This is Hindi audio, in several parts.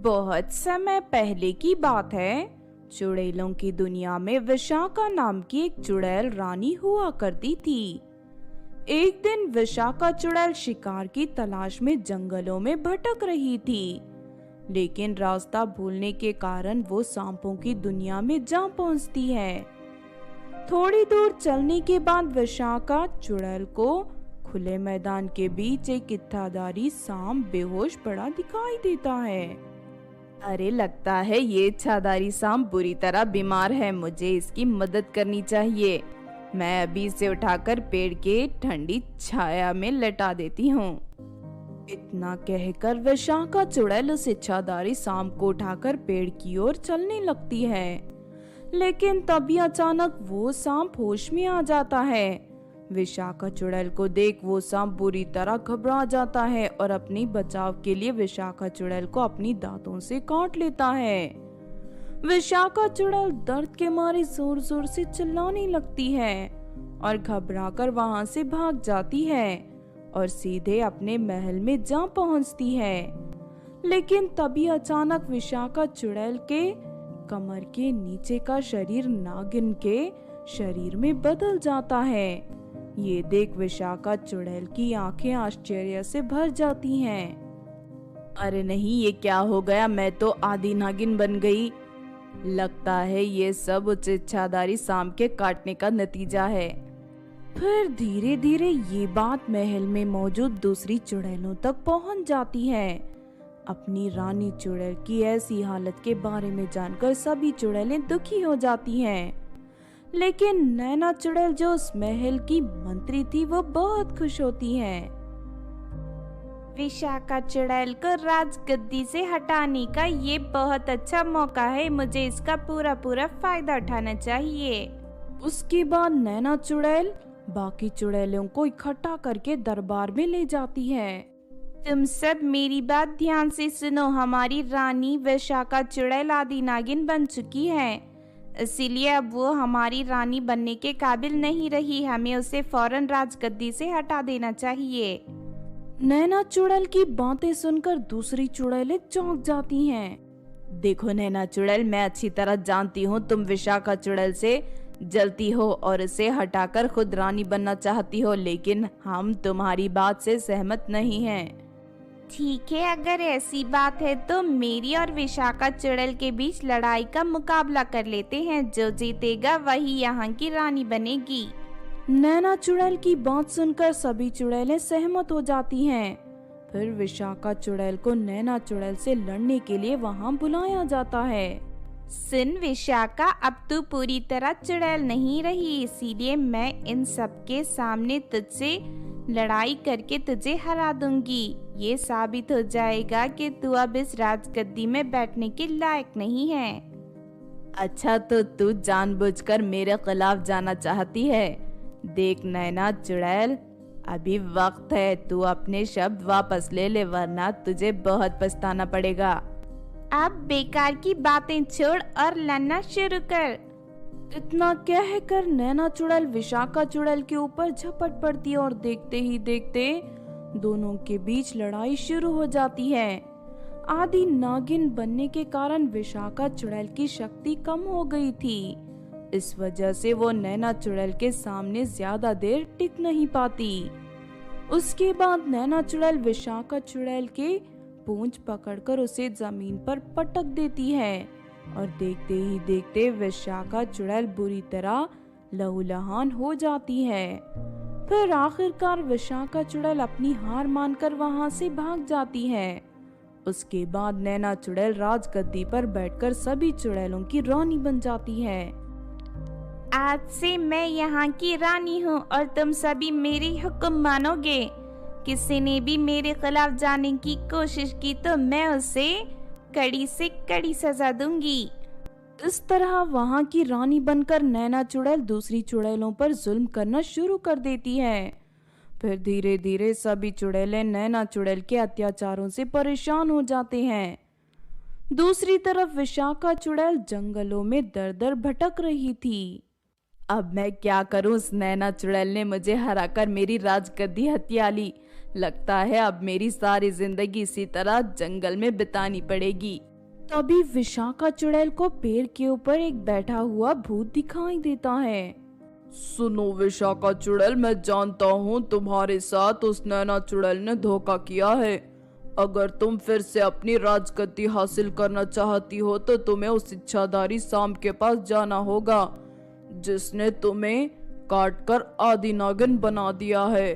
बहुत समय पहले की बात है। चुड़ैलों की दुनिया में विशाखा नाम की एक चुड़ैल रानी हुआ करती थी। एक दिन विशाखा चुड़ैल शिकार की तलाश में जंगलों में भटक रही थी, लेकिन रास्ता भूलने के कारण वो सांपों की दुनिया में जा पहुंचती है। थोड़ी दूर चलने के बाद विशाखा चुड़ैल को खुले मैदान के बीच एक इच्छाधारी सांप बेहोश पड़ा दिखाई देता है। अरे लगता है ये इच्छाधारी सांप बुरी तरह बीमार है, मुझे इसकी मदद करनी चाहिए। मैं अभी इसे उठाकर पेड़ के ठंडी छाया में लटा देती हूँ। इतना कहकर विशाखा चुड़ैल उस इच्छाधारी सांप को उठाकर पेड़ की ओर चलने लगती है, लेकिन तभी अचानक वो सांप होश में आ जाता है। विशाखा चुड़ैल को देख वो सांप बुरी तरह घबरा जाता है और अपनी बचाव के लिए विशाखा चुड़ैल को अपनी दांतों से काट लेता है। विशाखा चुड़ैल दर्द के मारे जोर जोर से चिल्लाने लगती है और घबराकर वहां से भाग जाती है और सीधे अपने महल में जा पहुंचती है। लेकिन तभी अचानक विशाखा चुड़ैल के कमर के नीचे का शरीर नागिन के शरीर में बदल जाता है। ये देख विशाखा चुड़ैल की आंखें आश्चर्य से भर जाती हैं। अरे नहीं, ये क्या हो गया? मैं तो आधी नागिन बन गई। लगता है ये सब उस इच्छाधारी सांप के काटने का नतीजा है। फिर धीरे धीरे ये बात महल में मौजूद दूसरी चुड़ैलों तक पहुंच जाती है। अपनी रानी चुड़ैल की ऐसी हालत के बारे में जानकर सभी चुड़ैलें दुखी हो जाती हैं। लेकिन नैना चुड़ैल जो उस महल की मंत्री थी वो बहुत खुश होती है। विशाखा चुड़ैल को राजगद्दी से हटाने का ये बहुत अच्छा मौका है, मुझे इसका पूरा पूरा फायदा उठाना चाहिए। उसके बाद नैना चुड़ैल बाकी चुड़ैलों को इकट्ठा करके दरबार में ले जाती है। तुम सब मेरी बात ध्यान से सुनो। हमारी रानी विशाखा चुड़ैल आदि नागिन बन चुकी है, इसीलिए अब वो हमारी रानी बनने के काबिल नहीं रही। हमें उसे फौरन राजगद्दी से हटा देना चाहिए। नैना चुड़ैल की बातें सुनकर दूसरी चुड़ैलें चौंक जाती हैं। देखो नैना चुड़ैल, मैं अच्छी तरह जानती हूँ तुम विशाखा चुड़ैल से जलती हो और इसे हटाकर खुद रानी बनना चाहती हो, लेकिन हम तुम्हारी बात से सहमत नहीं हैं। ठीक है, अगर ऐसी बात है तो मेरी और विशाखा चुड़ैल के बीच लड़ाई का मुकाबला कर लेते हैं। जो जीतेगा वही यहाँ की रानी बनेगी। नैना चुड़ैल की बात सुनकर सभी चुड़ैलें सहमत हो जाती हैं। फिर विशाखा चुड़ैल को नैना चुड़ैल से लड़ने के लिए वहाँ बुलाया जाता है। सुन विशाखा, अब तू पूरी तरह चुड़ैल नहीं रही, इसीलिए मैं इन सब के सामने तुझसे लड़ाई करके तुझे हरा दूंगी। ये साबित हो जाएगा कि तू अब इस राजगद्दी में बैठने के लायक नहीं है। अच्छा, तो तू जानबूझकर मेरे खिलाफ जाना चाहती है? देख नैना चुड़ैल, अभी वक्त है, तू अपने शब्द वापस ले ले, वरना तुझे बहुत पछताना पड़ेगा। अब बेकार की बातें छोड़ और लड़ना शुरू कर। इतना कहकर नैना चुड़ैल विशाखा चुड़ैल के ऊपर झपट पड़ती है और देखते ही देखते दोनों के बीच लड़ाई शुरू हो जाती है। आदि नागिन बनने के कारण विशाखा चुड़ैल की शक्ति कम हो गई थी। इस वजह से वो नैना चुड़ैल के सामने ज्यादा देर टिक नहीं पाती। उसके बाद नैना चुड़ैल विशाखा चुड़ैल के पूंछ पकड़कर उसे जमीन पर पटक देती है और देखते ही देखते विशाखा चुड़ैल बुरी तरह लहूलुहान हो जाती है। फिर आखिरकार विशाखा चुड़ैल अपनी हार मानकर वहां से भाग जाती है। उसके बाद नैना चुड़ैल राजगद्दी पर बैठकर सभी चुड़ैलों की रानी बन जाती है। आज से मैं यहाँ की रानी हूँ और तुम सभी मेरी हुक्म मानोगे। किसी ने भी मेरे खिलाफ जाने की कोशिश की तो मैं उसे कड़ी से कड़ी सजा दूंगी। इस तरह वहाँ की रानी बनकर नैना चुड़ैल दूसरी चुड़ैलों पर जुल्म करना शुरू कर देती है। फिर धीरे धीरे सभी चुड़ैलें नैना चुड़ैल के अत्याचारों से परेशान हो जाते हैं। दूसरी तरफ विशाखा चुड़ैल जंगलों में दर दर भटक रही थी। अब मैं क्या करूं? उस नैना चुड़ैल ने मुझे हराकर मेरी राजगद्दी हथिया ली। लगता है अब मेरी सारी जिंदगी इसी तरह जंगल में बितानी पड़ेगी। तभी विशाखा चुड़ैल को पेड़ के ऊपर एक बैठा हुआ भूत दिखाई देता है। सुनो विशाखा चुड़ैल, मैं जानता हूँ तुम्हारे साथ उस नैना चुड़ैल ने धोखा किया है। अगर तुम फिर से अपनी राजगद्दी हासिल करना चाहती हो तो तुम्हें उस इच्छाधारी सांप के पास जाना होगा जिसने तुम्हें काट कर आदि नागिन बना दिया है।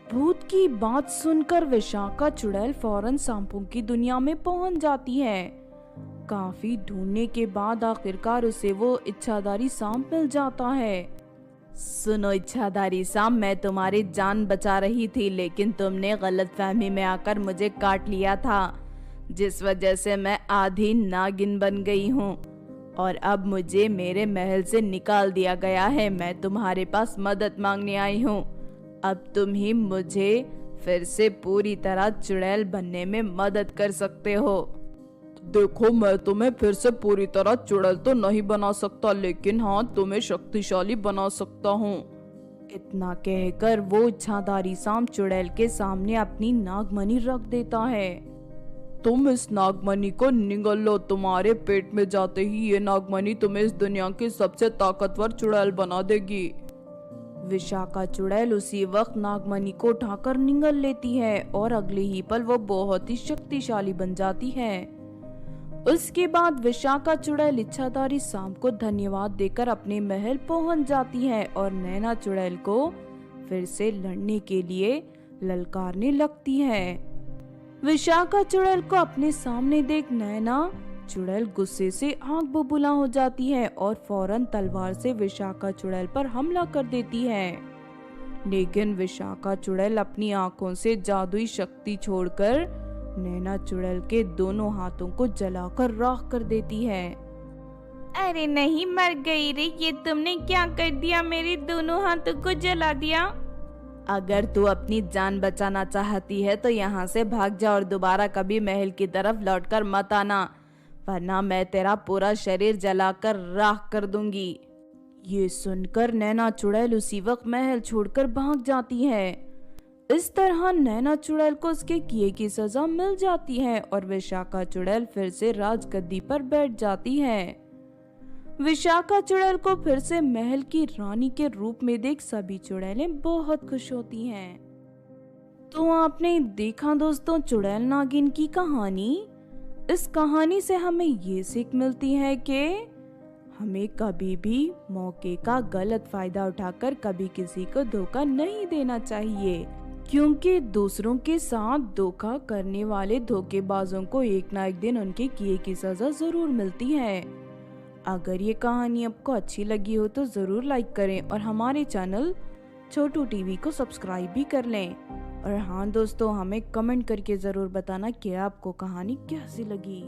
भूत की बात सुनकर विशाखा चुड़ैल फौरन सांपों की दुनिया में पहुंच जाती है। काफी ढूंढने के बाद आखिरकार उसे वो इच्छाधारी सांप मिल जाता है। सुनो इच्छाधारी सांप, मैं तुम्हारी जान बचा रही थी लेकिन तुमने गलतफहमी में आकर मुझे काट लिया था, जिस वजह से मैं आधी नागिन बन गई हूँ और अब मुझे मेरे महल से निकाल दिया गया है। मैं तुम्हारे पास मदद मांगने आई हूँ। अब तुम ही मुझे फिर से पूरी तरह चुड़ैल बनने में मदद कर सकते हो। देखो, मैं तुम्हें फिर से पूरी तरह चुड़ैल तो नहीं बना सकता, लेकिन हाँ तुम्हें शक्तिशाली बना सकता हूँ। इतना कहकर वो इच्छाधारी सांप चुड़ैल के सामने अपनी नागमणि रख देता है। तुम इस नागमणि को निगल लो। तुम्हारे पेट में जाते ही ये नागमणि तुम्हें इस दुनिया की सबसे ताकतवर चुड़ैल बना देगी। विशाखा चुड़ैल उसी वक्त नागमणि को उठाकर निगल लेती है और अगले ही पल वो बहुत ही शक्तिशाली बन जाती है। उसके बाद विशाखा चुड़ैल इच्छाधारी सांप को धन्यवाद देकर अपने महल पहुंच जाती है और नैना चुड़ैल को फिर से लड़ने के लिए ललकारने लगती है। विशाखा चुड़ैल को अपने सामने देख नैना चुड़ैल गुस्से से आग बबूला हो जाती है और फौरन तलवार से विशाखा चुड़ैल पर हमला कर देती है। लेकिन विशाखा चुड़ैल अपनी आंखों से जादुई शक्ति छोड़कर नैना चुड़ैल के दोनों हाथों को जलाकर राख कर देती है। अरे नहीं, मर गई रे, ये तुमने क्या कर दिया? मेरे दोनों हाथों को जला दिया। अगर तू अपनी जान बचाना चाहती है तो यहाँ से भाग जा और दोबारा कभी महल की तरफ लौटकर मत आना, वरना मैं तेरा पूरा शरीर जलाकर राख कर दूंगी। ये सुनकर नैना चुड़ैल उसी वक्त महल छोड़कर भाग जाती है। इस तरह नैना चुड़ैल को उसके किए की सजा मिल जाती है और विशाखा चुड़ैल फिर से राजगद्दी पर बैठ जाती है। विशाखा चुड़ैल को फिर से महल की रानी के रूप में देख सभी चुड़ैलें बहुत खुश होती हैं। तो आपने देखा दोस्तों चुड़ैल नागिन की कहानी। इस कहानी से हमें ये सीख मिलती है कि हमें कभी भी मौके का गलत फायदा उठाकर कभी किसी को धोखा नहीं देना चाहिए, क्योंकि दूसरों के साथ धोखा करने वाले धोखेबाजों को एक ना एक दिन उनके किए की सजा जरूर मिलती है। अगर ये कहानी आपको अच्छी लगी हो तो जरूर लाइक करें और हमारे चैनल छोटू टीवी को सब्सक्राइब भी कर लें। और हाँ दोस्तों, हमें कमेंट करके जरूर बताना कि आपको कहानी कैसी लगी।